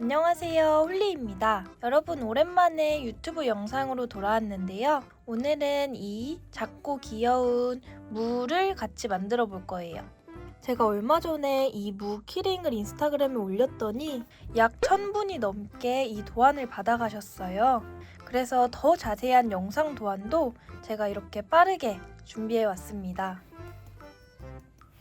안녕하세요, 홀리입니다. 여러분 오랜만에 유튜브 영상으로 돌아왔는데요. 오늘은 이 작고 귀여운 무를 같이 만들어 볼 거예요. 제가 얼마 전에 이 무 키링을 인스타그램에 올렸더니 약 1000분이 넘게 이 도안을 받아가셨어요. 그래서 더 자세한 영상 도안도 제가 이렇게 빠르게 준비해 왔습니다.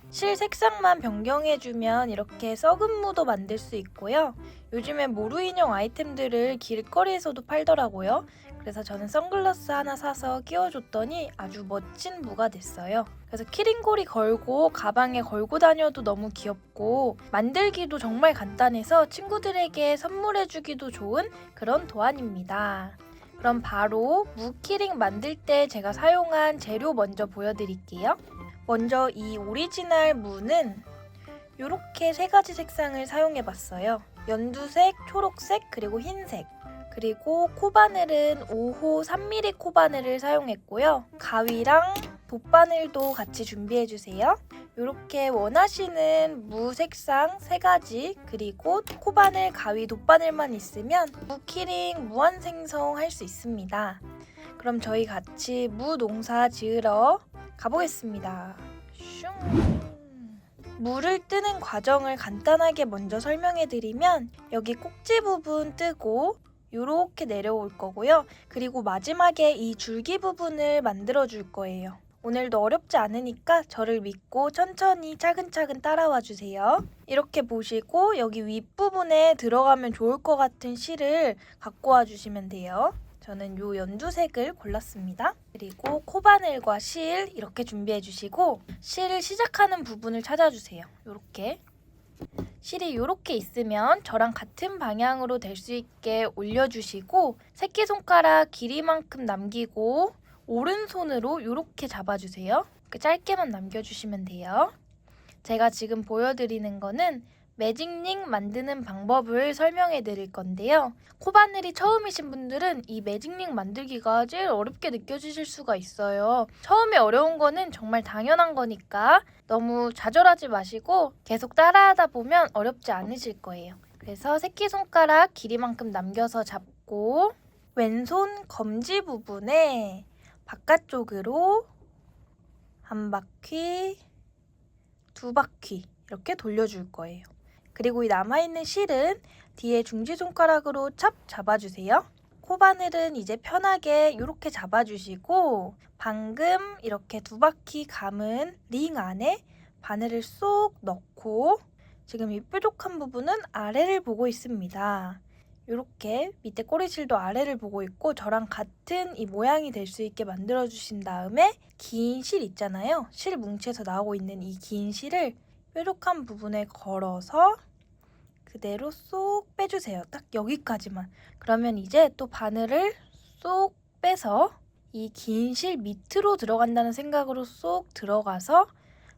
실 색상만 변경해주면 이렇게 썩은 무도 만들 수 있고요. 요즘에 모루 인형 아이템들을 길거리에서도 팔더라고요. 그래서 저는 선글라스 하나 사서 끼워줬더니 아주 멋진 무가 됐어요. 그래서 키링고리 걸고 가방에 걸고 다녀도 너무 귀엽고 만들기도 정말 간단해서 친구들에게 선물해주기도 좋은 그런 도안입니다. 그럼 바로 무 키링 만들 때 제가 사용한 재료 먼저 보여드릴게요. 먼저 이 오리지널 무는 이렇게 세 가지 색상을 사용해봤어요. 연두색, 초록색, 그리고 흰색. 그리고 코바늘은 5호 3mm 코바늘을 사용했고요. 가위랑 돗바늘도 같이 준비해주세요. 이렇게 원하시는 무 색상 3가지 그리고 코바늘, 가위, 돗바늘만 있으면 무 키링 무한 생성할 수 있습니다. 그럼 저희 같이 무 농사 지으러 가보겠습니다. 슝. 물을 뜨는 과정을 간단하게 먼저 설명해드리면 여기 꼭지 부분 뜨고 이렇게 내려올 거고요. 그리고 마지막에 이 줄기 부분을 만들어 줄 거예요. 오늘도 어렵지 않으니까 저를 믿고 천천히 차근차근 따라와 주세요. 이렇게 보시고 여기 윗부분에 들어가면 좋을 것 같은 실을 갖고 와 주시면 돼요. 저는 요 연두색을 골랐습니다. 그리고 코바늘과 실 이렇게 준비해 주시고 실을 시작하는 부분을 찾아주세요. 요렇게 실이 이렇게 있으면 저랑 같은 방향으로 될 수 있게 올려주시고 새끼손가락 길이만큼 남기고 오른손으로 이렇게 잡아주세요. 이렇게 짧게만 남겨주시면 돼요. 제가 지금 보여드리는 거는 매직링 만드는 방법을 설명해 드릴 건데요. 코바늘이 처음이신 분들은 이 매직링 만들기가 제일 어렵게 느껴지실 수가 있어요. 처음에 어려운 거는 정말 당연한 거니까 너무 좌절하지 마시고 계속 따라하다 보면 어렵지 않으실 거예요. 그래서 새끼손가락 길이만큼 남겨서 잡고 왼손 검지 부분에 바깥쪽으로 한 바퀴, 두 바퀴 이렇게 돌려줄 거예요. 그리고 이 남아있는 실은 뒤에 중지손가락으로 찹 잡아주세요. 코바늘은 이제 편하게 이렇게 잡아주시고 방금 이렇게 두 바퀴 감은 링 안에 바늘을 쏙 넣고 지금 이 뾰족한 부분은 아래를 보고 있습니다. 이렇게 밑에 꼬리실도 아래를 보고 있고 저랑 같은 이 모양이 될 수 있게 만들어 주신 다음에 긴 실 있잖아요. 실 뭉치에서 나오고 있는 이 긴 실을 뾰족한 부분에 걸어서 그대로 쏙 빼주세요. 딱 여기까지만. 그러면 이제 또 바늘을 쏙 빼서 이 긴 실 밑으로 들어간다는 생각으로 쏙 들어가서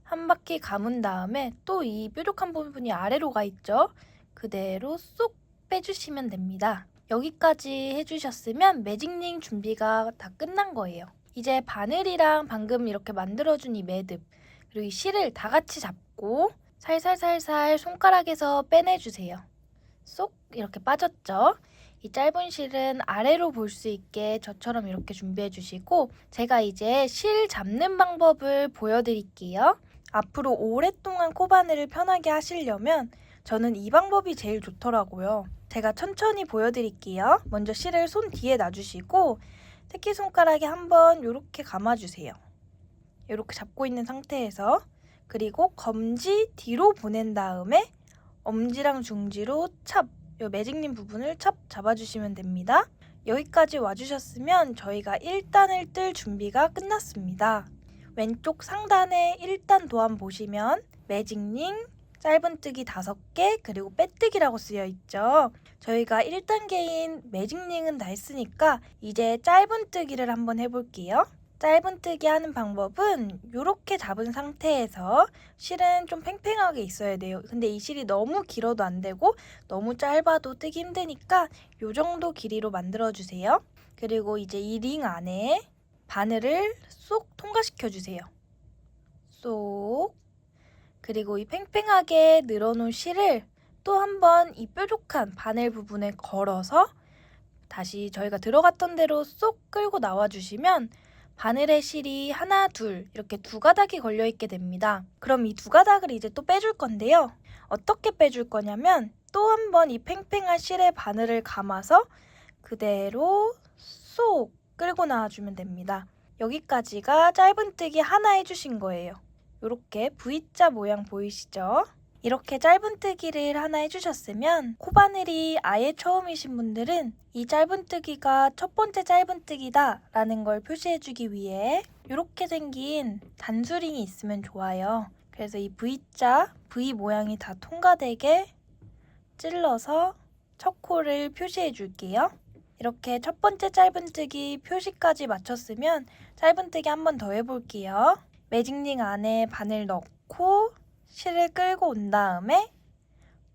한 바퀴 감은 다음에 또 이 뾰족한 부분이 아래로 가 있죠. 그대로 쏙 빼주시면 됩니다. 여기까지 해주셨으면 매직링 준비가 다 끝난 거예요. 이제 바늘이랑 방금 이렇게 만들어준 이 매듭 그리고 이 실을 다 같이 잡고 살살살살 손가락에서 빼내주세요. 쏙 이렇게 빠졌죠? 이 짧은 실은 아래로 볼 수 있게 저처럼 이렇게 준비해 주시고 제가 이제 실 잡는 방법을 보여드릴게요. 앞으로 오랫동안 코바늘을 편하게 하시려면 저는 이 방법이 제일 좋더라고요. 제가 천천히 보여드릴게요. 먼저 실을 손 뒤에 놔주시고 새끼손가락에 한번 이렇게 감아주세요. 이렇게 잡고 있는 상태에서 그리고 검지 뒤로 보낸 다음에 엄지랑 중지로 찹! 이 매직님 부분을 찹! 잡아주시면 됩니다. 여기까지 와주셨으면 저희가 1단을 뜰 준비가 끝났습니다. 왼쪽 상단에 1단 도안 보시면 매직링, 짧은뜨기 5개 그리고 빼뜨기라고 쓰여 있죠. 저희가 1단계인 매직링은 다 했으니까 이제 짧은뜨기를 한번 해볼게요. 짧은뜨기 하는 방법은 이렇게 잡은 상태에서 실은 좀 팽팽하게 있어야 돼요. 근데 이 실이 너무 길어도 안 되고 너무 짧아도 뜨기 힘드니까 이 정도 길이로 만들어주세요. 그리고 이제 이 링 안에 바늘을 쏙 통과시켜주세요. 쏙. 그리고 이 팽팽하게 늘어놓은 실을 또 한 번 이 뾰족한 바늘 부분에 걸어서 다시 저희가 들어갔던 대로 쏙 끌고 나와주시면 바늘의 실이 하나, 둘 이렇게 두 가닥이 걸려 있게 됩니다. 그럼 이 두 가닥을 이제 또 빼줄 건데요. 어떻게 빼줄 거냐면 또 한 번 이 팽팽한 실에 바늘을 감아서 그대로 쏙 끌고 나와주면 됩니다. 여기까지가 짧은뜨기 하나 해주신 거예요. 이렇게 V자 모양 보이시죠? 이렇게 짧은뜨기를 하나 해주셨으면 코바늘이 아예 처음이신 분들은 이 짧은뜨기가 첫 번째 짧은뜨기다 라는 걸 표시해주기 위해 이렇게 생긴 단수링이 있으면 좋아요. 그래서 이 V자, V 모양이 다 통과되게 찔러서 첫 코를 표시해 줄게요. 이렇게 첫 번째 짧은뜨기 표시까지 마쳤으면 짧은뜨기 한 번 더 해볼게요. 매직링 안에 바늘 넣고 실을 끌고 온 다음에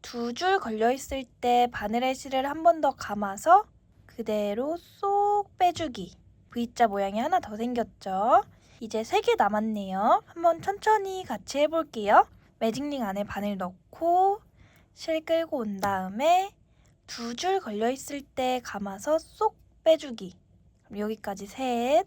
두 줄 걸려있을 때 바늘의 실을 한 번 더 감아서 그대로 쏙 빼주기. V자 모양이 하나 더 생겼죠? 이제 3개 남았네요. 한번 천천히 같이 해볼게요. 매직링 안에 바늘 넣고 실 끌고 온 다음에 두 줄 걸려있을 때 감아서 쏙 빼주기. 그럼 여기까지 셋.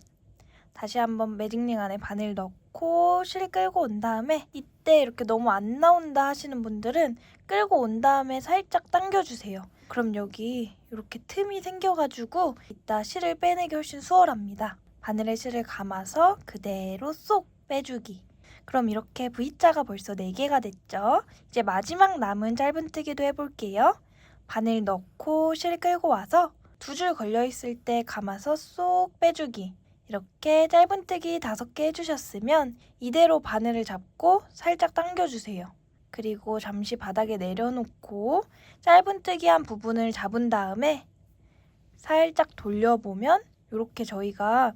다시 한번 매직링 안에 바늘 넣고 실 끌고 온 다음에 이때 이렇게 너무 안 나온다 하시는 분들은 끌고 온 다음에 살짝 당겨주세요. 그럼 여기 이렇게 틈이 생겨가지고 이따 실을 빼내기 훨씬 수월합니다. 바늘에 실을 감아서 그대로 쏙 빼주기. 그럼 이렇게 V자가 벌써 4개가 됐죠? 이제 마지막 남은 짧은뜨기도 해볼게요. 바늘 넣고 실 끌고 와서 두 줄 걸려있을 때 감아서 쏙 빼주기. 이렇게 짧은뜨기 5개 해주셨으면 이대로 바늘을 잡고 살짝 당겨주세요. 그리고 잠시 바닥에 내려놓고 짧은뜨기 한 부분을 잡은 다음에 살짝 돌려보면 이렇게 저희가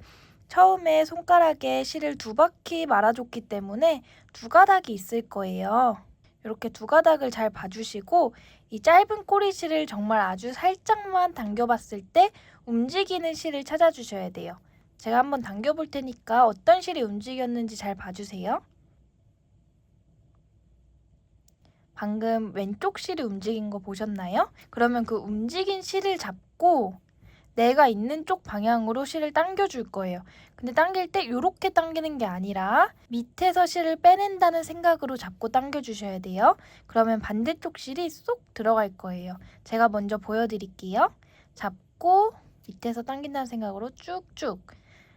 처음에 손가락에 실을 2바퀴 말아줬기 때문에 두 가닥이 있을 거예요. 이렇게 두 가닥을 잘 봐주시고 이 짧은 꼬리실을 정말 아주 살짝만 당겨봤을 때 움직이는 실을 찾아주셔야 돼요. 제가 한번 당겨볼 테니까 어떤 실이 움직였는지 잘 봐주세요. 방금 왼쪽 실이 움직인 거 보셨나요? 그러면 그 움직인 실을 잡고 내가 있는 쪽 방향으로 실을 당겨줄 거예요. 근데 당길 때 이렇게 당기는 게 아니라 밑에서 실을 빼낸다는 생각으로 잡고 당겨주셔야 돼요. 그러면 반대쪽 실이 쏙 들어갈 거예요. 제가 먼저 보여드릴게요. 잡고 밑에서 당긴다는 생각으로 쭉쭉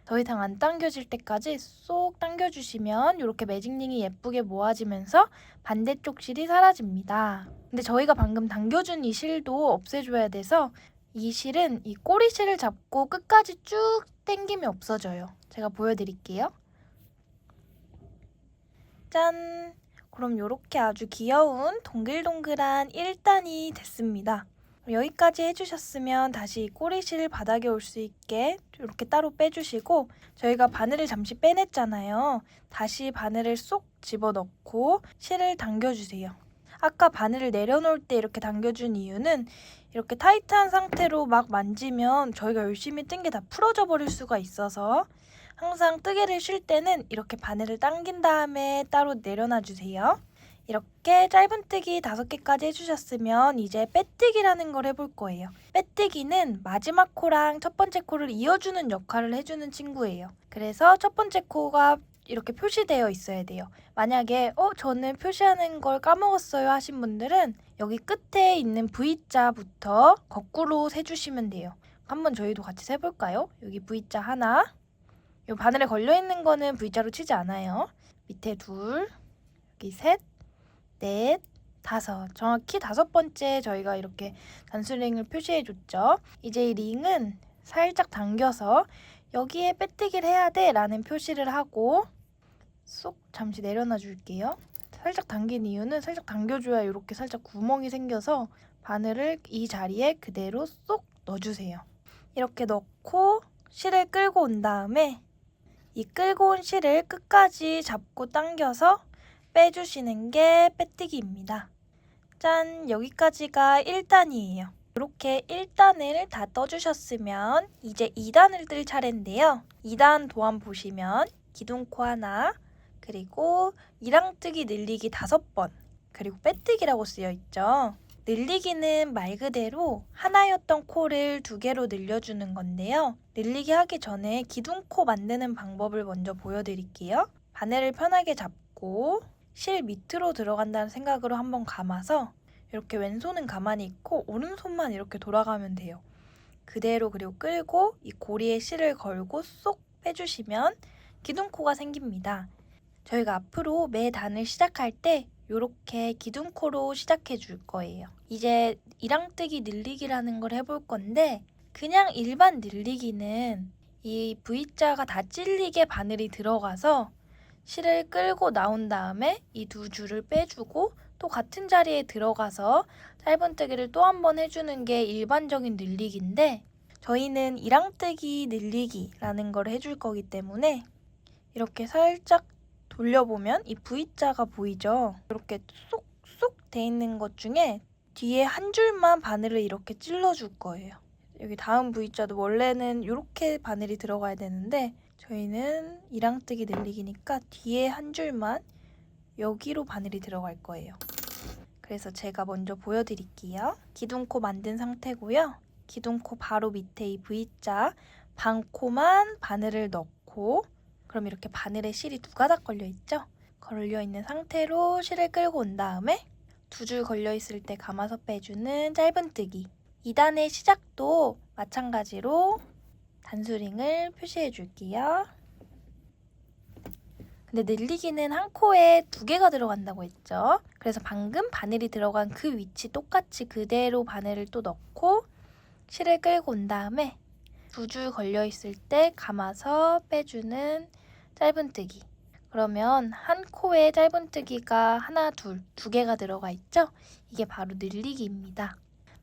더 이상 안 당겨질 때까지 쏙 당겨주시면 이렇게 매직링이 예쁘게 모아지면서 반대쪽 실이 사라집니다. 근데 저희가 방금 당겨준 이 실도 없애줘야 돼서 이 실은 이 꼬리실을 잡고 끝까지 쭉 당기면 없어져요. 제가 보여드릴게요. 짠! 그럼 이렇게 아주 귀여운 동글동글한 1단이 됐습니다. 여기까지 해주셨으면 다시 꼬리실 바닥에 올 수 있게 이렇게 따로 빼주시고 저희가 바늘을 잠시 빼냈잖아요. 다시 바늘을 쏙 집어넣고 실을 당겨주세요. 아까 바늘을 내려놓을 때 이렇게 당겨준 이유는 이렇게 타이트한 상태로 막 만지면 저희가 열심히 뜬 게 다 풀어져 버릴 수가 있어서 항상 뜨개를 쉴 때는 이렇게 바늘을 당긴 다음에 따로 내려놔 주세요. 이렇게 짧은뜨기 5개까지 해주셨으면 이제 빼뜨기라는 걸 해볼 거예요. 빼뜨기는 마지막 코랑 첫 번째 코를 이어주는 역할을 해주는 친구예요. 그래서 첫 번째 코가 이렇게 표시되어 있어야 돼요. 만약에 저는 표시하는 걸 까먹었어요 하신 분들은 여기 끝에 있는 V자부터 거꾸로 세주시면 돼요. 한번 저희도 같이 세볼까요? 여기 V자 하나, 이 바늘에 걸려있는 거는 V자로 치지 않아요. 밑에 둘, 여기 셋, 넷, 5. 정확히 5번째 저희가 이렇게 단수링을 표시해줬죠. 이제 이 링은 살짝 당겨서 여기에 빼뜨기를 해야 돼 라는 표시를 하고 쏙 잠시 내려놔 줄게요. 살짝 당긴 이유는 살짝 당겨줘야 이렇게 살짝 구멍이 생겨서 바늘을 이 자리에 그대로 쏙 넣어주세요. 이렇게 넣고 실을 끌고 온 다음에 이 끌고 온 실을 끝까지 잡고 당겨서 빼주시는 게 빼뜨기입니다. 짠! 여기까지가 1단이에요. 이렇게 1단을 다 떠주셨으면 이제 2단을 뜰 차례인데요. 2단 도안 보시면 기둥코 하나, 그리고 이랑뜨기 늘리기 5번, 그리고 빼뜨기라고 쓰여 있죠. 늘리기는 말 그대로 하나였던 코를 두 개로 늘려주는 건데요. 늘리기 하기 전에 기둥코 만드는 방법을 먼저 보여드릴게요. 바늘을 편하게 잡고 실 밑으로 들어간다는 생각으로 한번 감아서 이렇게 왼손은 가만히 있고 오른손만 이렇게 돌아가면 돼요. 그대로 그리고 끌고 이 고리에 실을 걸고 쏙 빼주시면 기둥코가 생깁니다. 저희가 앞으로 매 단을 시작할 때 이렇게 기둥코로 시작해 줄 거예요. 이제 이랑뜨기 늘리기라는 걸 해볼 건데 그냥 일반 늘리기는 이 V자가 다 찔리게 바늘이 들어가서 실을 끌고 나온 다음에 이 두 줄을 빼주고 또 같은 자리에 들어가서 짧은뜨기를 또 한 번 해주는 게 일반적인 늘리기인데 저희는 이랑뜨기 늘리기라는 걸 해줄 거기 때문에 이렇게 살짝 돌려보면 이 V자가 보이죠? 이렇게 쏙쏙 돼 있는 것 중에 뒤에 한 줄만 바늘을 이렇게 찔러줄 거예요. 여기 다음 V자도 원래는 이렇게 바늘이 들어가야 되는데 저희는 이랑뜨기 늘리기니까 뒤에 한 줄만 여기로 바늘이 들어갈 거예요. 그래서 제가 먼저 보여드릴게요. 기둥코 만든 상태고요. 기둥코 바로 밑에 이 V자 반코만 바늘을 넣고 그럼 이렇게 바늘에 실이 두 가닥 걸려있죠? 걸려있는 상태로 실을 끌고 온 다음에 두 줄 걸려있을 때 감아서 빼주는 짧은뜨기 2단의 시작도 마찬가지로 단수링을 표시해 줄게요. 근데 늘리기는 한 코에 두 개가 들어간다고 했죠? 그래서 방금 바늘이 들어간 그 위치 똑같이 그대로 바늘을 또 넣고 실을 끌고 온 다음에 두 줄 걸려있을 때 감아서 빼주는 짧은뜨기. 그러면 한 코에 짧은뜨기가 하나, 둘, 두 개가 들어가 있죠? 이게 바로 늘리기입니다.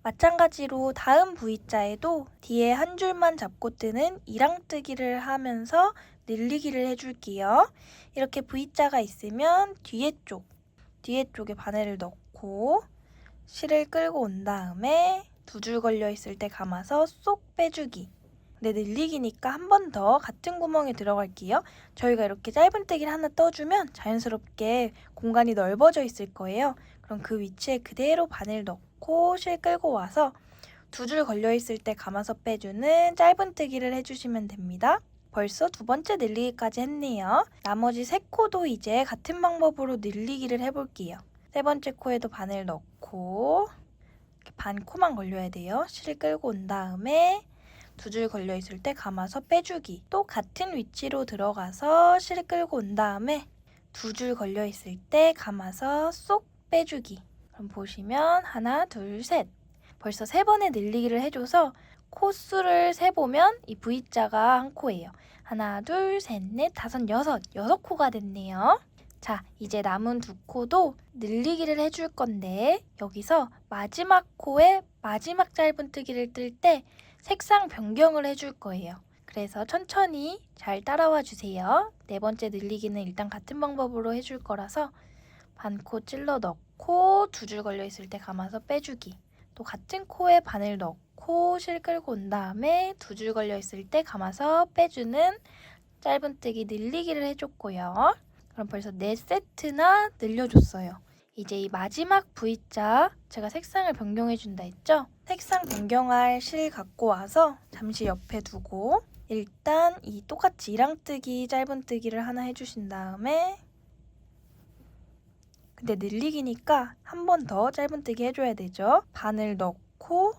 마찬가지로 다음 V자에도 뒤에 한 줄만 잡고 뜨는 이랑뜨기를 하면서 늘리기를 해줄게요. 이렇게 V자가 있으면 뒤에 쪽에 바늘을 넣고 실을 끌고 온 다음에 두 줄 걸려 있을 때 감아서 쏙 빼주기. 근데 늘리기니까 한 번 더 같은 구멍에 들어갈게요. 저희가 이렇게 짧은뜨기를 하나 떠주면 자연스럽게 공간이 넓어져 있을 거예요. 그럼 그 위치에 그대로 바늘 넣고 실 끌고 와서 두 줄 걸려 있을 때 감아서 빼주는 짧은뜨기를 해주시면 됩니다. 벌써 두 번째 늘리기까지 했네요. 나머지 세 코도 이제 같은 방법으로 늘리기를 해볼게요. 세 번째 코에도 바늘 넣고 이렇게 반 코만 걸려야 돼요. 실 끌고 온 다음에 두 줄 걸려 있을 때 감아서 빼주기. 또 같은 위치로 들어가서 실 끌고 온 다음에 두 줄 걸려 있을 때 감아서 쏙 빼주기. 그럼 보시면 하나, 둘, 셋. 벌써 세 번의 늘리기를 해줘서 코수를 세보면 이 V자가 한 코예요. 하나, 둘, 셋, 넷, 다섯, 여섯 코가 됐네요. 자, 이제 남은 두 코도 늘리기를 해줄 건데 여기서 마지막 코에 마지막 짧은뜨기를 뜰 때 색상 변경을 해줄 거예요. 그래서 천천히 잘 따라와 주세요. 네 번째 늘리기는 일단 같은 방법으로 해줄 거라서 반코 찔러 넣고 두 줄 걸려 있을 때 감아서 빼주기. 또 같은 코에 바늘 넣고 실 끌고 온 다음에 두 줄 걸려 있을 때 감아서 빼주는 짧은뜨기 늘리기를 해줬고요. 그럼 벌써 4세트나 늘려줬어요. 이제 이 마지막 V자 제가 색상을 변경해준다 했죠? 색상 변경할 실 갖고 와서 잠시 옆에 두고 일단 이 똑같이 이랑뜨기 짧은뜨기를 하나 해주신 다음에 근데 늘리기니까 한 번 더 짧은뜨기 해줘야 되죠? 바늘 넣고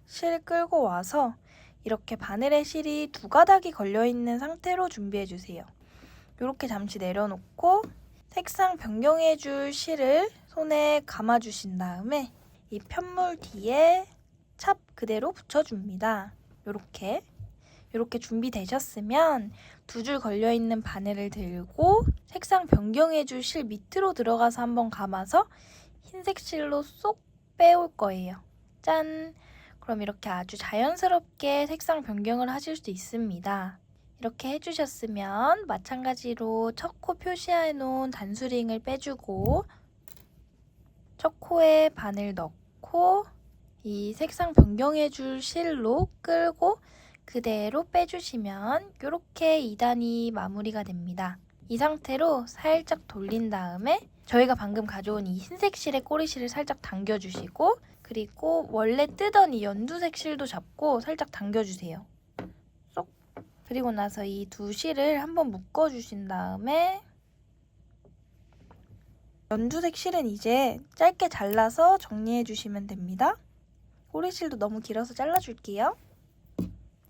실 끌고 와서 이렇게 바늘에 실이 두 가닥이 걸려있는 상태로 준비해주세요. 이렇게 잠시 내려놓고 색상 변경해줄 실을 손에 감아주신 다음에 이 편물 뒤에 찹 그대로 붙여줍니다. 이렇게 준비되셨으면 두 줄 걸려있는 바늘을 들고 색상 변경해줄 실 밑으로 들어가서 한번 감아서 흰색 실로 쏙 빼올 거예요. 짠! 그럼 이렇게 아주 자연스럽게 색상 변경을 하실 수 있습니다. 이렇게 해주셨으면 마찬가지로 첫 코 표시해 놓은 단수링을 빼주고 첫 코에 바늘 넣고 이 색상 변경해줄 실로 끌고 그대로 빼주시면 이렇게 2단이 마무리가 됩니다. 이 상태로 살짝 돌린 다음에 저희가 방금 가져온 이 흰색 실에 꼬리실을 살짝 당겨주시고, 그리고 원래 뜨던 이 연두색 실도 잡고 살짝 당겨주세요. 쏙! 그리고 나서 이 두 실을 한번 묶어주신 다음에 연두색 실은 이제 짧게 잘라서 정리해주시면 됩니다. 꼬리실도 너무 길어서 잘라줄게요.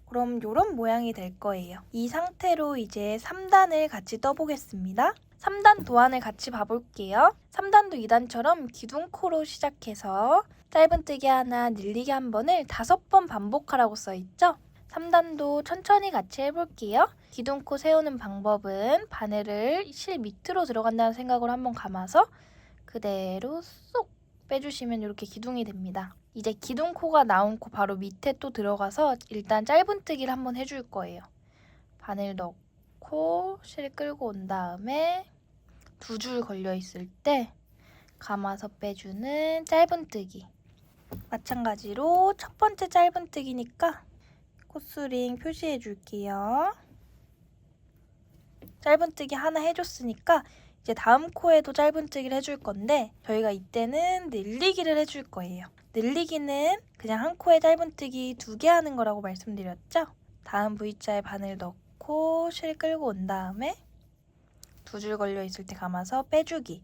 그럼 이런 모양이 될 거예요. 이 상태로 이제 3단을 같이 떠보겠습니다. 3단 도안을 같이 봐볼게요. 3단도 2단처럼 기둥코로 시작해서 짧은뜨기 하나, 늘리기 한 번을 5번 반복하라고 써있죠? 3단도 천천히 같이 해볼게요. 기둥코 세우는 방법은 바늘을 실 밑으로 들어간다는 생각으로 한번 감아서 그대로 쏙 빼주시면 이렇게 기둥이 됩니다. 이제 기둥코가 나온 코 바로 밑에 또 들어가서 일단 짧은뜨기를 한번 해줄 거예요. 바늘 넣고 실 끌고 온 다음에 두 줄 걸려 있을 때 감아서 빼주는 짧은뜨기. 마찬가지로 첫 번째 짧은뜨기니까 코스링 표시해 줄게요. 짧은뜨기 하나 해줬으니까 이제 다음 코에도 짧은뜨기를 해줄 건데 저희가 이때는 늘리기를 해줄 거예요. 늘리기는 그냥 한 코에 짧은뜨기 2개 하는 거라고 말씀드렸죠? 다음 V자에 바늘 넣고 실 끌고 온 다음에 두 줄 걸려 있을 때 감아서 빼주기.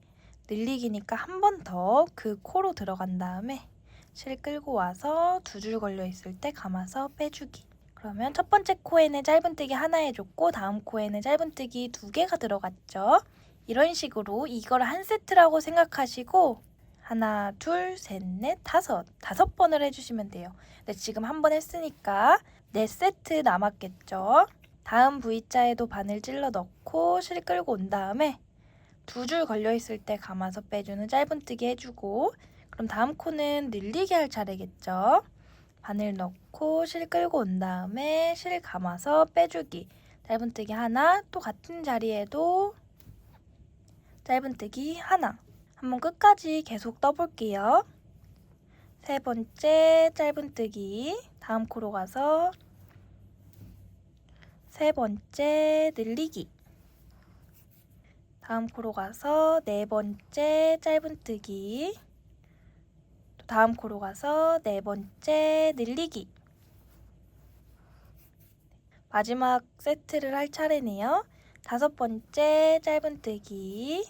늘리기니까 한 번 더 그 코로 들어간 다음에 실 끌고 와서 두 줄 걸려 있을 때 감아서 빼주기. 그러면 첫 번째 코에는 짧은뜨기 하나 해줬고 다음 코에는 짧은뜨기 2개가 들어갔죠. 이런 식으로 이걸 한 세트라고 생각하시고 하나, 둘, 셋, 넷, 다섯 번을 해주시면 돼요. 근데 지금 한 번 했으니까 4세트 남았겠죠. 다음 V자에도 바늘 찔러 넣고 실 끌고 온 다음에 두 줄 걸려 있을 때 감아서 빼주는 짧은뜨기 해주고 그럼 다음 코는 늘리기 할 차례겠죠. 바늘 넣고 실 끌고 온 다음에 실 감아서 빼주기. 짧은뜨기 하나, 또 같은 자리에도 짧은뜨기 하나. 한번 끝까지 계속 떠볼게요. 세 번째 짧은뜨기, 다음 코로 가서 세 번째 늘리기, 다음 코로 가서 네 번째 짧은뜨기, 또 다음 코로 가서 네 번째 늘리기. 마지막 세트를 할 차례네요. 다섯 번째 짧은뜨기,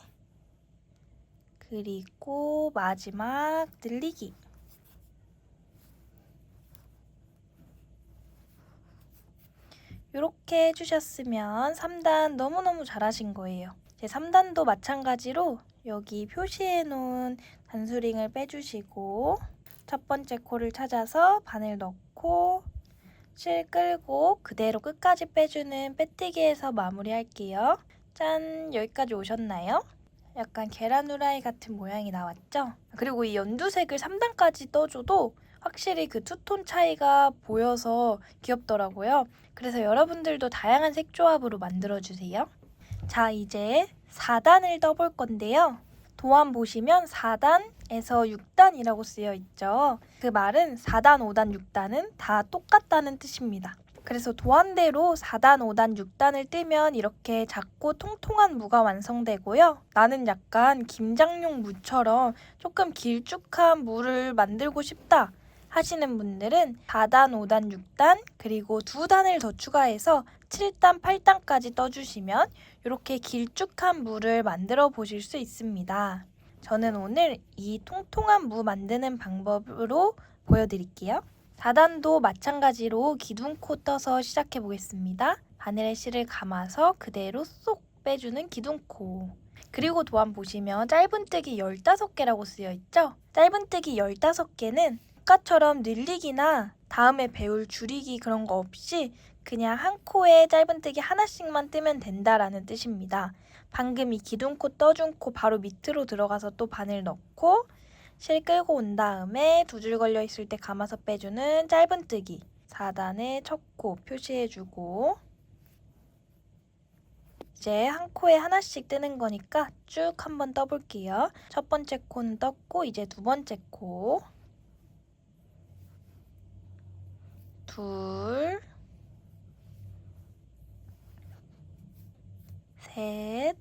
그리고 마지막 늘리기. 이렇게 해주셨으면 3단 너무너무 잘하신 거예요. 제 3단도 마찬가지로 여기 표시해 놓은 단수링을 빼주시고 첫 번째 코를 찾아서 바늘 넣고 실 끌고 그대로 끝까지 빼주는 빼뜨기에서 마무리할게요. 짠! 여기까지 오셨나요? 약간 계란 후라이 같은 모양이 나왔죠? 그리고 이 연두색을 3단까지 떠줘도 확실히 그 투톤 차이가 보여서 귀엽더라고요. 그래서 여러분들도 다양한 색 조합으로 만들어주세요. 자, 이제 4단을 떠볼 건데요. 도안 보시면 4단에서 6단이라고 쓰여 있죠. 그 말은 4단, 5단, 6단은 다 똑같다는 뜻입니다. 그래서 도안대로 4단, 5단, 6단을 뜨면 이렇게 작고 통통한 무가 완성되고요. 나는 약간 김장용 무처럼 조금 길쭉한 무를 만들고 싶다 하시는 분들은 4단, 5단, 6단 그리고 2단을 더 추가해서 7단, 8단까지 떠주시면 이렇게 길쭉한 무를 만들어 보실 수 있습니다. 저는 오늘 이 통통한 무 만드는 방법으로 보여드릴게요. 4단도 마찬가지로 기둥코 떠서 시작해 보겠습니다. 바늘에 실을 감아서 그대로 쏙 빼주는 기둥코. 그리고 도안 보시면 짧은뜨기 15개라고 쓰여 있죠? 짧은뜨기 15개는 아까처럼 늘리기나 다음에 배울 줄이기 그런 거 없이 그냥 한 코에 짧은뜨기 하나씩만 뜨면 된다라는 뜻입니다. 방금 이 기둥코 떠준 코 바로 밑으로 들어가서 또 바늘 넣고 실 끌고 온 다음에 두 줄 걸려 있을 때 감아서 빼주는 짧은뜨기 4단의 첫 코 표시해주고 이제 한 코에 하나씩 뜨는 거니까 쭉 한번 떠볼게요. 첫 번째 코는 떴고 이제 두 번째 코 둘 셋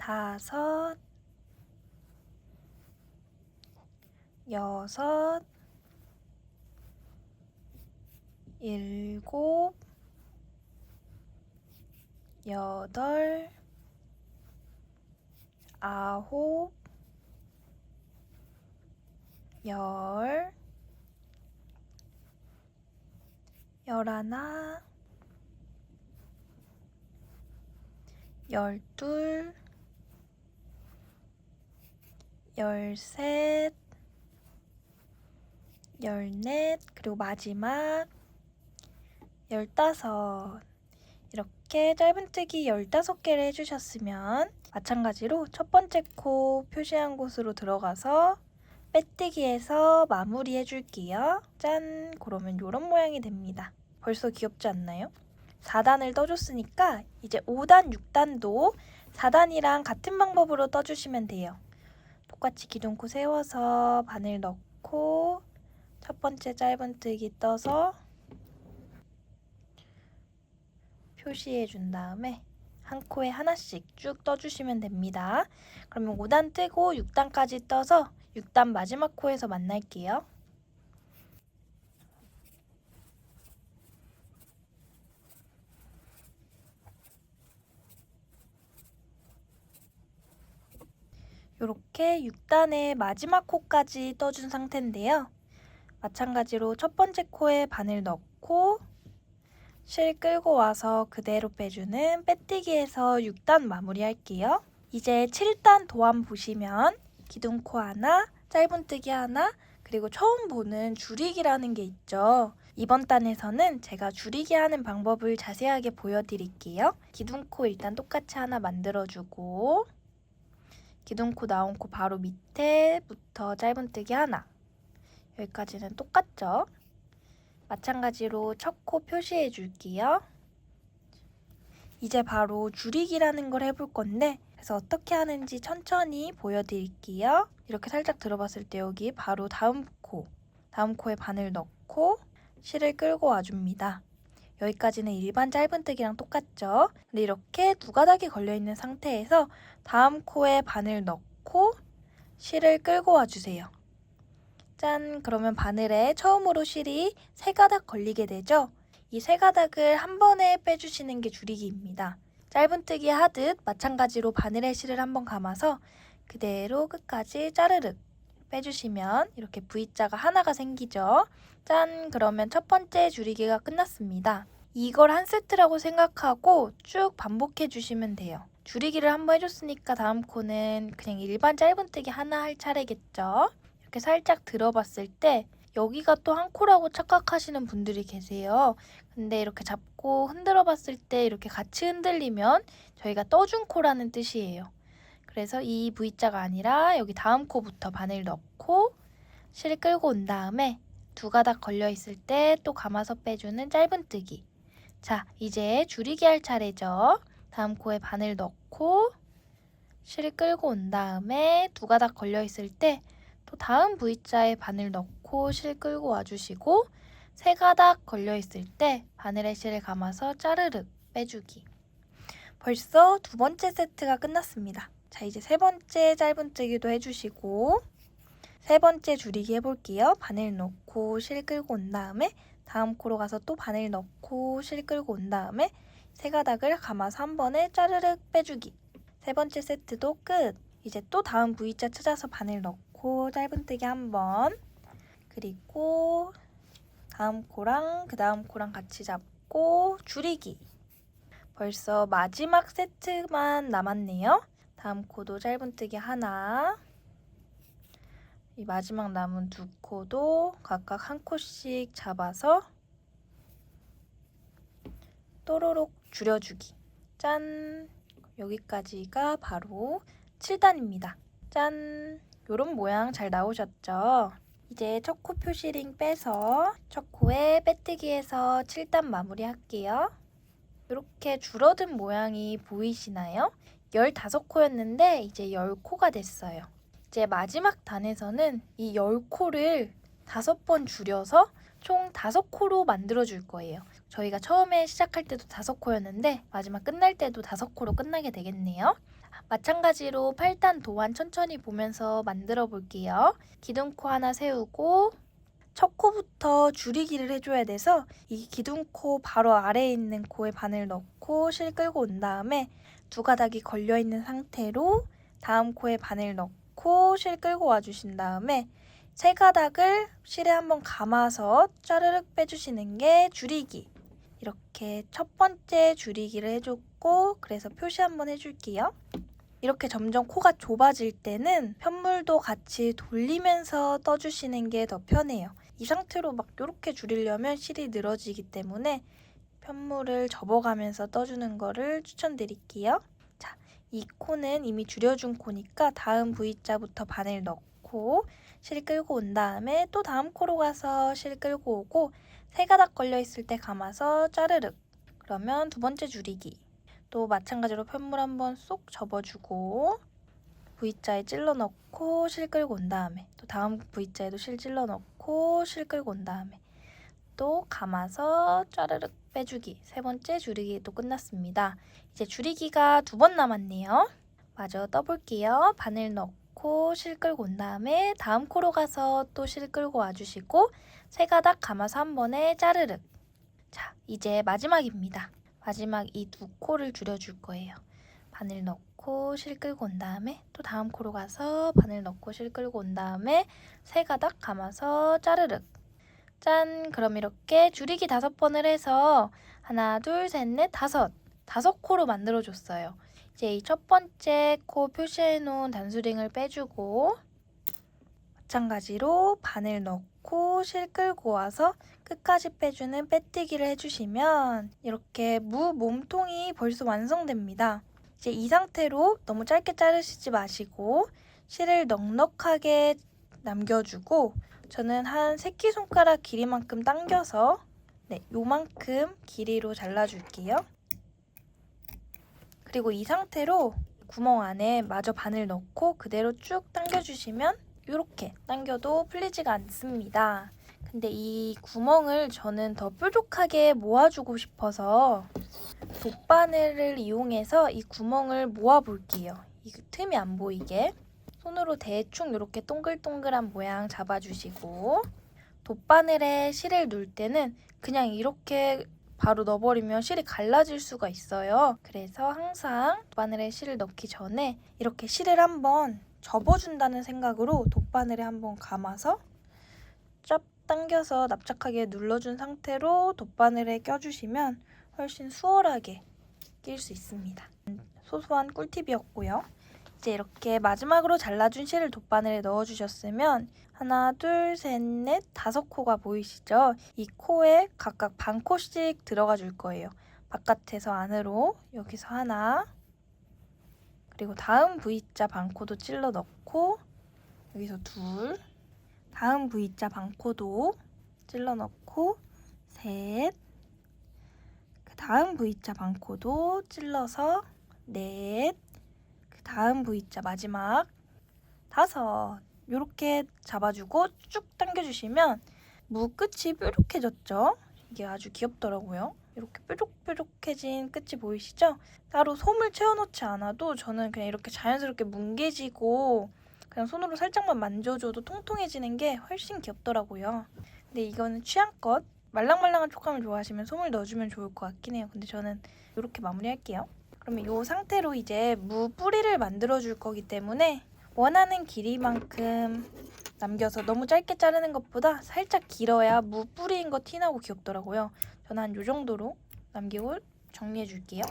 5, 6, 7, 8, 9, 10, 11, 12, 13, 14, 그리고 마지막 15. 이렇게 짧은뜨기 15개를 해주셨으면 마찬가지로 첫 번째 코 표시한 곳으로 들어가서 빼뜨기해서 마무리 해줄게요. 짠! 그러면 이런 모양이 됩니다. 벌써 귀엽지 않나요? 4단을 떠줬으니까 이제 5단, 6단도 4단이랑 같은 방법으로 떠주시면 돼요. 똑같이 기둥코 세워서 바늘 넣고 첫 번째 짧은뜨기 떠서 표시해 준 다음에 한 코에 하나씩 쭉 떠주시면 됩니다. 그러면 5단 뜨고 6단까지 떠서 6단 마지막 코에서 만날게요. 이렇게 6단의 마지막 코까지 떠준 상태인데요. 마찬가지로 첫 번째 코에 바늘 넣고 실 끌고 와서 그대로 빼주는 빼뜨기에서 6단 마무리 할게요. 이제 7단 도안 보시면 기둥코 하나, 짧은뜨기 하나, 그리고 처음 보는 줄이기라는 게 있죠. 이번 단에서는 제가 줄이기 하는 방법을 자세하게 보여드릴게요. 기둥코 일단 똑같이 하나 만들어주고 기둥코 나온 코 바로 밑에부터 짧은뜨기 하나. 여기까지는 똑같죠? 마찬가지로 첫 코 표시해 줄게요. 이제 바로 줄이기라는 걸 해볼 건데 그래서 어떻게 하는지 천천히 보여드릴게요. 이렇게 살짝 들어봤을 때 여기 바로 다음 코에 바늘 넣고 실을 끌고 와줍니다. 여기까지는 일반 짧은뜨기랑 똑같죠? 근데 이렇게 두 가닥이 걸려있는 상태에서 다음 코에 바늘 넣고 실을 끌고 와주세요. 짠! 그러면 바늘에 처음으로 실이 3가닥 걸리게 되죠? 이 3가닥을 한 번에 빼주시는 게 줄이기입니다. 짧은뜨기 하듯 마찬가지로 바늘에 실을 한번 감아서 그대로 끝까지 짜르륵 빼주시면 이렇게 V자가 하나가 생기죠? 짠! 그러면 첫 번째 줄이기가 끝났습니다. 이걸 한 세트라고 생각하고 쭉 반복해 주시면 돼요. 줄이기를 한번 해줬으니까 다음 코는 그냥 일반 짧은뜨기 하나 할 차례겠죠? 이렇게 살짝 들어봤을 때 여기가 또 한 코라고 착각하시는 분들이 계세요. 근데 이렇게 잡고 흔들어 봤을 때 이렇게 같이 흔들리면 저희가 떠준 코라는 뜻이에요. 그래서 이 V자가 아니라 여기 다음 코부터 바늘 넣고 실 끌고 온 다음에 두 가닥 걸려 있을 때 또 감아서 빼주는 짧은뜨기. 자, 이제 줄이기 할 차례죠. 다음 코에 바늘 넣고 실 끌고 온 다음에 두 가닥 걸려 있을 때 또 다음 V자에 바늘 넣고 실 끌고 와주시고 3가닥 걸려 있을 때 바늘에 실을 감아서 짜르륵 빼주기. 벌써 두 번째 세트가 끝났습니다. 자, 이제 세 번째 짧은뜨기도 해주시고 세 번째 줄이기 해볼게요. 바늘 넣고 실 끌고 온 다음에 다음 코로 가서 또 바늘 넣고 실 끌고 온 다음에 3가닥을 감아서 한 번에 짜르륵 빼주기. 세 번째 세트도 끝. 이제 또 다음 V자 찾아서 바늘 넣고 짧은뜨기 한 번, 그리고 다음 코랑 그 다음 코랑 같이 잡고 줄이기. 벌써 마지막 세트만 남았네요. 다음 코도 짧은뜨기 하나, 이 마지막 남은 두 코도 각각 한 코씩 잡아서 또로록 줄여주기. 짠! 여기까지가 바로 7단입니다. 짠! 요런 모양 잘 나오셨죠? 이제 첫 코 표시링 빼서 첫 코에 빼뜨기해서 7단 마무리 할게요. 이렇게 줄어든 모양이 보이시나요? 15코였는데 이제 10코가 됐어요. 이제 마지막 단에서는 이 10코를 5번 줄여서 총 5코로 만들어 줄 거예요. 저희가 처음에 시작할 때도 5코였는데 마지막 끝날 때도 5코로 끝나게 되겠네요. 마찬가지로 8단 도안 천천히 보면서 만들어 볼게요. 기둥코 하나 세우고 첫 코부터 줄이기를 해줘야 돼서 이 기둥코 바로 아래에 있는 코에 바늘 넣고 실 끌고 온 다음에 두 가닥이 걸려있는 상태로 다음 코에 바늘 넣고 실 끌고 와주신 다음에 세 가닥을 실에 한번 감아서 짜르륵 빼주시는 게 줄이기. 이렇게 첫 번째 줄이기를 해줬고 그래서 표시 한번 해줄게요. 이렇게 점점 코가 좁아질 때는 편물도 같이 돌리면서 떠주시는 게 더 편해요. 이 상태로 막 이렇게 줄이려면 실이 늘어지기 때문에 편물을 접어가면서 떠주는 거를 추천드릴게요. 자, 이 코는 이미 줄여준 코니까 다음 V자부터 바늘 넣고 실 끌고 온 다음에 또 다음 코로 가서 실 끌고 오고 세 가닥 걸려있을 때 감아서 짜르륵. 그러면 두 번째 줄이기. 또 마찬가지로 편물 한번 쏙 접어주고 V자에 찔러 넣고 실 끌고 온 다음에 또 다음 V자에도 실 찔러 넣고 실 끌고 온 다음에 또 감아서 짜르륵 빼주기. 세 번째 줄이기 또 끝났습니다. 이제 줄이기가 두 번 남았네요. 마저 떠볼게요. 바늘 넣고 실 끌고 온 다음에 다음 코로 가서 또 실 끌고 와주시고 세 가닥 감아서 한 번에 짜르륵. 자, 이제 마지막입니다. 마지막 이 두 코를 줄여줄 거예요. 바늘 넣고 실 끌고 온 다음에 또 다음 코로 가서 바늘 넣고 실 끌고 온 다음에 세 가닥 감아서 짜르륵. 짠! 그럼 이렇게 줄이기 5번을 해서 하나, 둘, 셋, 넷, 다섯 코로 만들어줬어요. 이제 이 첫 번째 코 표시해 놓은 단수링을 빼주고 마찬가지로 바늘 넣고 실 끌고 와서 끝까지 빼주는 빼뜨기를 해주시면 이렇게 무 몸통이 벌써 완성됩니다. 이제 이 상태로 너무 짧게 자르시지 마시고 실을 넉넉하게 남겨주고 저는 한 새끼손가락 길이만큼 당겨서 요만큼 길이로 잘라줄게요. 그리고 이 상태로 구멍 안에 마저 바늘 넣고 그대로 쭉 당겨주시면 이렇게 당겨도 풀리지가 않습니다. 근데 이 구멍을 저는 더 뾰족하게 모아주고 싶어서 돗바늘을 이용해서 이 구멍을 모아볼게요. 이 틈이 안 보이게. 손으로 대충 이렇게 동글동글한 모양 잡아주시고 돗바늘에 실을 넣을 때는 그냥 이렇게 바로 넣어버리면 실이 갈라질 수가 있어요. 그래서 항상 돗바늘에 실을 넣기 전에 이렇게 실을 한번 접어준다는 생각으로 돗바늘에 한번 감아서 쫙 당겨서 납작하게 눌러준 상태로 돗바늘에 껴주시면 훨씬 수월하게 낄 수 있습니다. 소소한 꿀팁이었고요. 이제 이렇게 마지막으로 잘라준 실을 돗바늘에 넣어주셨으면 하나, 둘, 셋, 넷, 5코가 보이시죠? 이 코에 각각 반 코씩 들어가 줄 거예요. 바깥에서 안으로 여기서 하나 그리고 다음 V자 반코도 찔러 넣고 여기서 둘 다음 V자 반코도 찔러 넣고 셋 그 다음 V자 반코도 찔러서 넷 다음 V자 마지막 5 이렇게 잡아주고 쭉 당겨주시면 무 끝이 뾰족해졌죠? 이게 아주 귀엽더라고요. 이렇게 뾰족뾰족해진 끝이 보이시죠? 따로 솜을 채워놓지 않아도 저는 그냥 이렇게 자연스럽게 뭉개지고 그냥 손으로 살짝만 만져줘도 통통해지는 게 훨씬 귀엽더라고요. 근데 이거는 취향껏 말랑말랑한 촉감을 좋아하시면 솜을 넣어주면 좋을 것 같긴 해요. 근데 저는 이렇게 마무리할게요. 그러면 이 상태로 이제 무 뿌리를 만들어줄 거기 때문에 원하는 길이만큼 남겨서 너무 짧게 자르는 것보다 살짝 길어야 무 뿌리인 거 티나고 귀엽더라고요. 저는 한 이 정도로 남기고 정리해 줄게요.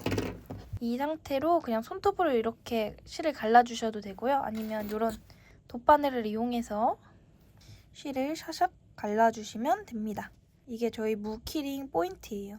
이 상태로 그냥 손톱으로 이렇게 실을 갈라주셔도 되고요. 아니면 이런 돗바늘을 이용해서 실을 샤샥 갈라주시면 됩니다. 이게 저희 무 키링 포인트예요.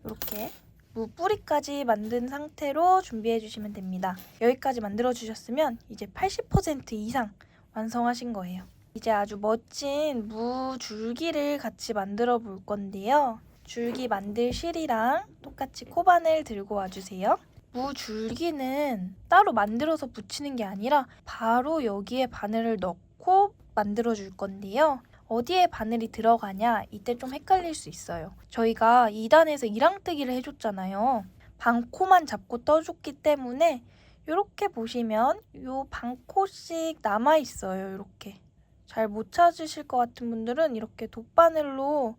이렇게 무 뿌리까지 만든 상태로 준비해 주시면 됩니다. 여기까지 만들어 주셨으면 이제 80% 이상 완성하신 거예요. 이제 아주 멋진 무 줄기를 같이 만들어 볼 건데요. 줄기 만들 실이랑 똑같이 코바늘 들고 와주세요. 무 줄기는 따로 만들어서 붙이는 게 아니라 바로 여기에 바늘을 넣고 만들어 줄 건데요. 어디에 바늘이 들어가냐 이때 좀 헷갈릴 수 있어요. 저희가 2단에서 이랑뜨기를 해줬잖아요. 반코만 잡고 떠줬기 때문에 이렇게 보시면 요 반 코씩 남아 있어요. 이렇게 잘 못 찾으실 것 같은 분들은 이렇게 돗바늘로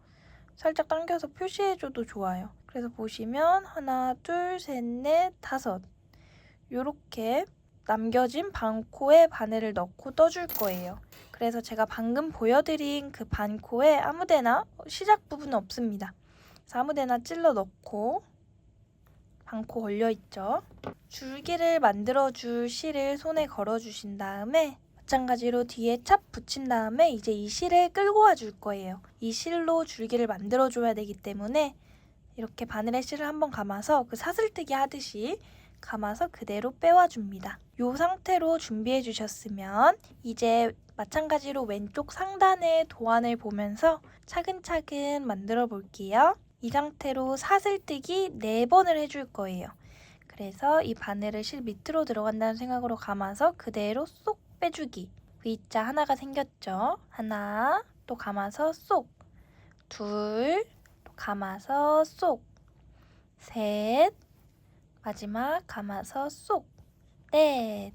살짝 당겨서 표시해줘도 좋아요. 그래서 보시면 하나, 둘, 셋, 넷, 다섯 이렇게 남겨진 반코에 바늘을 넣고 떠줄 거예요. 그래서 제가 방금 보여드린 그 반코에 아무데나 시작 부분은 없습니다. 그래서 아무데나 찔러 넣고 반코 걸려있죠. 줄기를 만들어줄 실을 손에 걸어주신 다음에 마찬가지로 뒤에 찹 붙인 다음에 이제 이 실을 끌고 와줄 거예요. 이 실로 줄기를 만들어줘야 되기 때문에 이렇게 바늘에 실을 한번 감아서 그 사슬뜨기 하듯이 감아서 그대로 빼와줍니다. 이 상태로 준비해 주셨으면 이제 마찬가지로 왼쪽 상단의 도안을 보면서 차근차근 만들어 볼게요. 이 상태로 사슬뜨기 4번을 해줄 거예요. 그래서 이 바늘을 실 밑으로 들어간다는 생각으로 감아서 그대로 쏙 빼주기. V자 하나가 생겼죠? 하나, 또 감아서 쏙. 둘, 또 감아서 쏙. 셋, 마지막 감아서 쏙. 넷.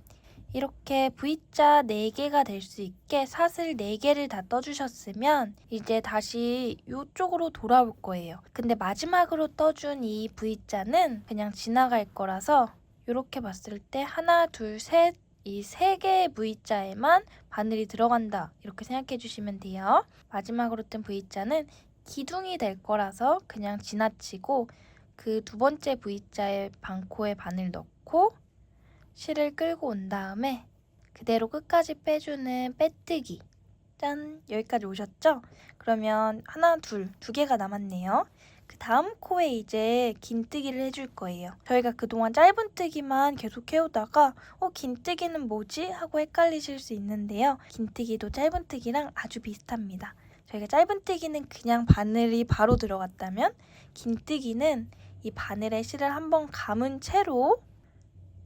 이렇게 V자 4개가 될 수 있게 사슬 4개를 다 떠주셨으면 이제 다시 이쪽으로 돌아올 거예요. 근데 마지막으로 떠준 이 V자는 그냥 지나갈 거라서 이렇게 봤을 때 하나, 둘, 셋 이 3개의 V자에만 바늘이 들어간다 이렇게 생각해 주시면 돼요. 마지막으로 뜬 V자는 기둥이 될 거라서 그냥 지나치고 그 두 번째 V자의 반코에 바늘 넣고 실을 끌고 온 다음에 그대로 끝까지 빼주는 빼뜨기. 짠! 여기까지 오셨죠? 그러면 하나, 둘, 2개가 남았네요. 그 다음 코에 이제 긴뜨기를 해줄 거예요. 저희가 그동안 짧은뜨기만 계속 해오다가 긴뜨기는 뭐지? 하고 헷갈리실 수 있는데요. 긴뜨기도 짧은뜨기랑 아주 비슷합니다. 저희가 짧은뜨기는 그냥 바늘이 바로 들어갔다면 긴뜨기는 이 바늘에 실을 한번 감은 채로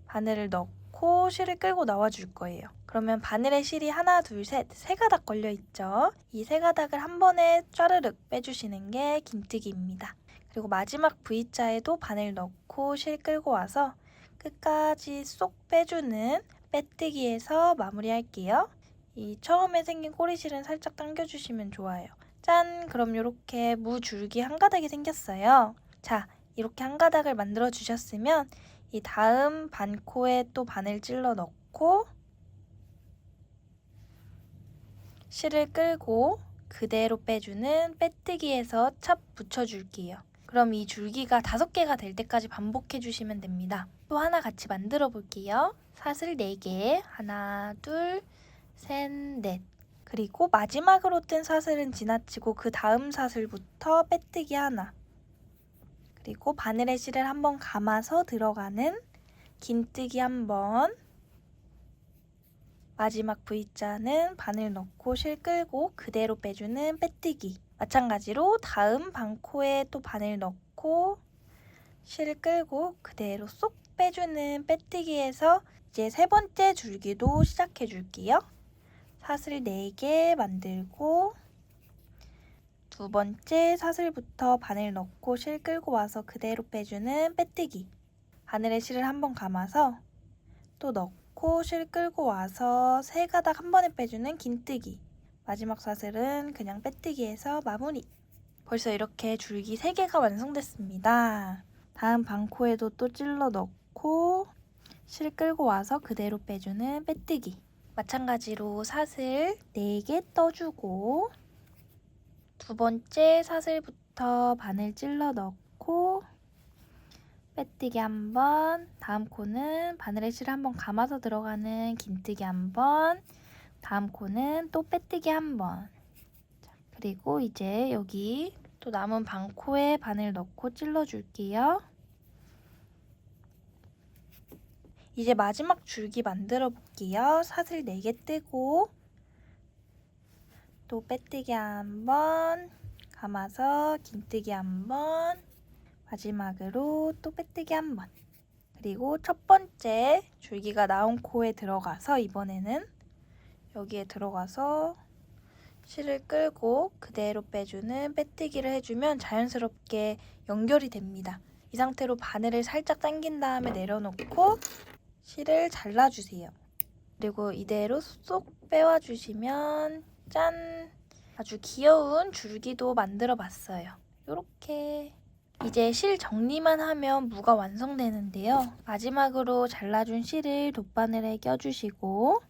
바늘을 넣고 실을 끌고 나와줄 거예요. 그러면 바늘에 실이 하나, 둘, 셋, 3가닥 걸려있죠. 이 3가닥을 한 번에 짜르륵 빼주시는 게 긴뜨기입니다. 그리고 마지막 V자에도 바늘 넣고 실 끌고 와서 끝까지 쏙 빼주는 빼뜨기에서 마무리할게요. 이 처음에 생긴 꼬리실은 살짝 당겨주시면 좋아요. 짠! 그럼 이렇게 무줄기 한 가닥이 생겼어요. 자, 이렇게 한 가닥을 만들어 주셨으면 이 다음 반코에 또 바늘 찔러 넣고 실을 끌고 그대로 빼주는 빼뜨기에서 찹 붙여줄게요. 그럼 이 줄기가 5개가 될 때까지 반복해 주시면 됩니다. 또 하나 같이 만들어 볼게요. 사슬 4개, 하나, 둘, 셋, 넷. 그리고 마지막으로 뜬 사슬은 지나치고 그 다음 사슬부터 빼뜨기 하나. 그리고 바늘에 실을 한번 감아서 들어가는 긴뜨기 한번. 마지막 V자는 바늘 넣고 실 끌고 그대로 빼주는 빼뜨기. 마찬가지로 다음 반코에 또 바늘 넣고 실 끌고 그대로 쏙 빼주는 빼뜨기에서 이제 3번째 줄기도 시작해 줄게요. 사슬 4개 만들고 2번째 사슬부터 바늘 넣고 실 끌고 와서 그대로 빼주는 빼뜨기. 바늘에 실을 한번 감아서 또 넣고 실 끌고 와서 3가닥 한 번에 빼주는 긴뜨기. 마지막 사슬은 그냥 빼뜨기해서 마무리. 벌써 이렇게 줄기 3개가 완성됐습니다. 다음 반코에도 또 찔러 넣고 실 끌고 와서 그대로 빼주는 빼뜨기. 마찬가지로 사슬 4개 떠주고 2번째 사슬부터 바늘 찔러 넣고 빼뜨기 한번, 다음 코는 바늘에 실 한번 감아서 들어가는 긴뜨기 한번, 다음 코는 또 빼뜨기 한번. 그리고 이제 여기 또 남은 반코에 바늘 넣고 찔러 줄게요. 이제 마지막 줄기 만들어 볼게요. 사슬 4개 뜨고 또 빼뜨기 한번, 감아서 긴뜨기 한번, 마지막으로 또 빼뜨기 한번. 그리고 첫 번째 줄기가 나온 코에 들어가서 이번에는 여기에 들어가서 실을 끌고 그대로 빼주는 빼뜨기를 해주면 자연스럽게 연결이 됩니다. 이 상태로 바늘을 살짝 당긴 다음에 내려놓고 실을 잘라주세요. 그리고 이대로 쏙 빼와주시면 짠! 아주 귀여운 줄기도 만들어 봤어요. 요렇게. 이제 실 정리만 하면 무가 완성되는데요. 마지막으로 잘라준 실을 돗바늘에 껴주시고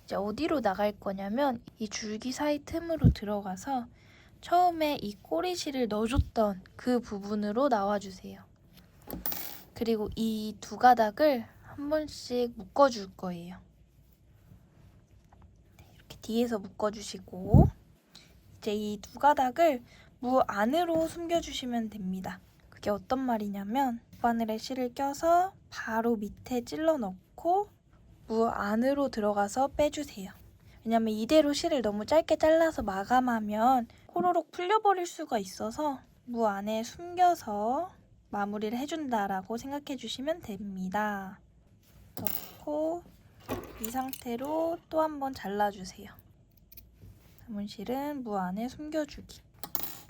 이제 어디로 나갈 거냐면 이 줄기 사이 틈으로 들어가서 처음에 이 꼬리실을 넣어줬던 그 부분으로 나와주세요. 그리고 이 두 가닥을 한 번씩 묶어줄 거예요. 이렇게 뒤에서 묶어주시고 이제 이 두 가닥을 무 안으로 숨겨주시면 됩니다. 그게 어떤 말이냐면 바늘에 실을 껴서 바로 밑에 찔러 넣고 무 안으로 들어가서 빼주세요. 왜냐면 이대로 실을 너무 짧게 잘라서 마감하면 호로록 풀려버릴 수가 있어서 무 안에 숨겨서 마무리를 해준다라고 생각해 주시면 됩니다. 넣고 이 상태로 또 한 번 잘라주세요. 남은 실은 무 안에 숨겨주기.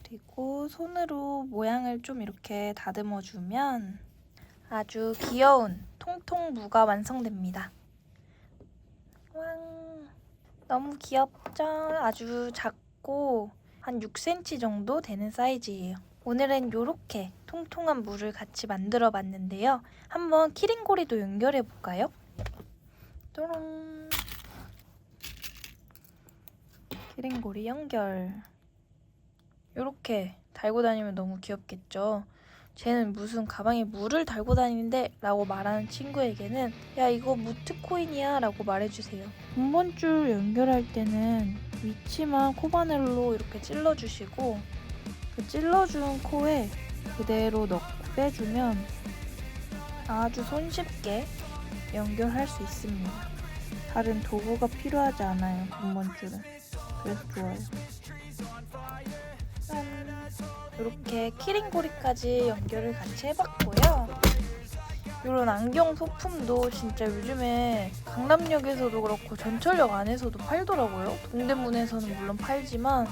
그리고 손으로 모양을 좀 이렇게 다듬어주면 아주 귀여운 통통 무가 완성됩니다. 왕! 너무 귀엽죠? 아주 작고 한 6cm 정도 되는 사이즈예요. 오늘은 이렇게 통통한 무를 같이 만들어 봤는데요. 한번 키링고리도 연결해 볼까요? 또롱! 키링고리 연결. 이렇게 달고 다니면 너무 귀엽겠죠? 쟤는 무슨 가방에 물을 달고 다니는데? 라고 말하는 친구에게는 야 이거 무트코인이야 라고 말해주세요. 분번줄 연결할 때는 위치만 코바늘로 이렇게 찔러주시고 그 찔러준 코에 그대로 넣고 빼주면 아주 손쉽게 연결할 수 있습니다. 다른 도구가 필요하지 않아요, 분번줄은. 그래서 좋아요. 이렇게 키링고리까지 연결을 같이 해봤고요. 이런 안경 소품도 진짜 요즘에 강남역에서도 그렇고 전철역 안에서도 팔더라고요. 동대문에서는 물론 팔지만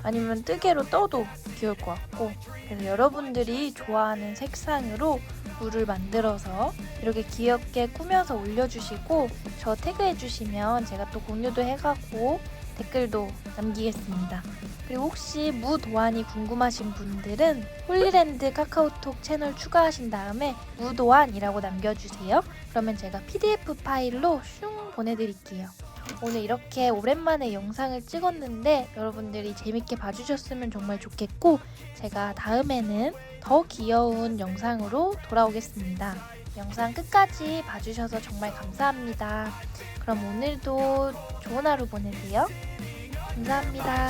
아니면 뜨개로 떠도 귀여울 것 같고, 그래서 여러분들이 좋아하는 색상으로 물을 만들어서 이렇게 귀엽게 꾸며서 올려주시고 저 태그해주시면 제가 또 공유도 해가고 댓글도 남기겠습니다. 그리고 혹시 무 도안이 궁금하신 분들은 홀리랜드 카카오톡 채널 추가하신 다음에 무 도안이라고 남겨주세요. 그러면 제가 PDF 파일로 슝 보내드릴게요. 오늘 이렇게 오랜만에 영상을 찍었는데 여러분들이 재밌게 봐주셨으면 정말 좋겠고, 제가 다음에는 더 귀여운 영상으로 돌아오겠습니다. 영상 끝까지 봐주셔서 정말 감사합니다. 그럼 오늘도 좋은 하루 보내세요. 감사합니다.